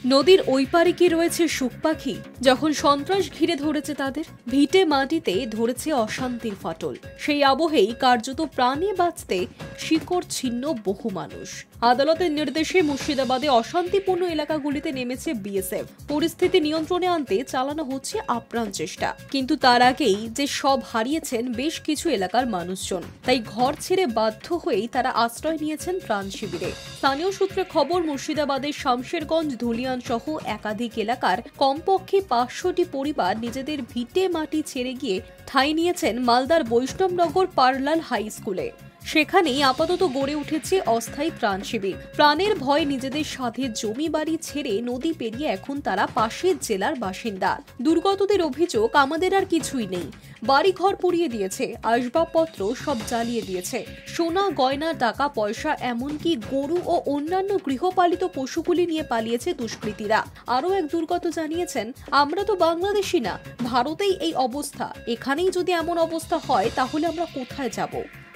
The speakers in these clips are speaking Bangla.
নদীর ওই পারে কি রয়েছে সুখ পাখি? যখন সন্ত্রাস ঘিরে ধরেছে তাদের, ভিটে মাটিতে ধরেছে অশান্তির ফাটল, সেই আবহেই কার্যত প্রাণে বাঁচতে শিকড় ছিন্ন বহু মানুষ। আদালতের নির্দেশে মুর্শিদাবাদে অশান্তিপূর্ণ এলাকাগুলিতে নেমেছে বিএসএফ। পরিস্থিতি নিয়ন্ত্রণে আনতে চালানো হচ্ছে আপ্রাণ চেষ্টা, কিন্তু তার আগেই যে সব হারিয়েছেন বেশ কিছু এলাকার মানুষজন। তাই ঘর ছেড়ে বাধ্য হয়েই তারা আশ্রয় নিয়েছেন ত্রাণ শিবিরে। স্থানীয় সূত্রে খবর, মুর্শিদাবাদের শামশেরগঞ্জ, ধুলিয়ান সহ একাধিক এলাকার কমপক্ষে 500টি পরিবার নিজেদের ভিটে মাটি ছেড়ে গিয়ে ঠাঁই নিয়েছেন মালদার বৈষ্ণবনগর পারলাল হাই স্কুলে। সেখানেই আপাতত গড়ে উঠেছে অস্থায়ী ত্রাণ শিবির। প্রাণের ভয়ে নিজেদের সাথে জমি বাড়ি ছেড়ে নদী পেরিয়ে এখন তারা পাশের জেলার বাসিন্দা। দুর্গতদের অভিযোগ, আমাদের আর কিছুই নেই, বাড়িঘর পুড়িয়ে দিয়েছে, আসবাবপত্র সব জ্বালিয়ে দিয়েছে, সোনা গয়না টাকা পয়সা এমনকি গরু ও অন্যান্য গৃহপালিত পশুগুলি নিয়ে পালিয়েছে দুষ্কৃতীরা। আরও এক দুর্গত জানিয়েছেন, আমরা তো বাংলাদেশি না, ভারতেই এই অবস্থা, এখানেই যদি এমন অবস্থা হয় তাহলে আমরা কোথায় যাব?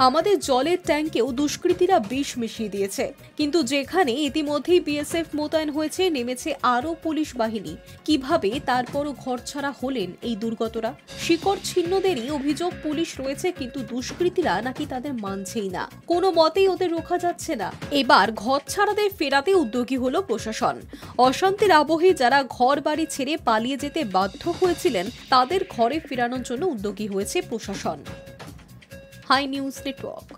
আমাদের জলের ট্যাঙ্কেও দুষ্কৃতীরা বিষ মিশিয়ে দিয়েছে। কিন্তু যেখানে ইতিমধ্যেই বিএসএফ মোতায়েন হয়েছে, নেমেছে আরও পুলিশ বাহিনী, কিভাবে তারপরও ঘরছাড়া হলেন এই দুর্গতরা? শিকড় ছিন্নদেরই অভিযোগ, পুলিশ রয়েছে কিন্তু দুষ্কৃতীরা নাকি তাদের মানছেই না, কোনো মতেই ওদের রোখা যাচ্ছে না। এবার ঘরছাড়াদের ফেরাতে উদ্যোগী হলো প্রশাসন। অশান্তির আবহে যারা ঘর বাড়ি ছেড়ে পালিয়ে যেতে বাধ্য হয়েছিলেন তাদের ঘরে ফেরানোর জন্য উদ্যোগী হয়েছে প্রশাসন। Hi news network.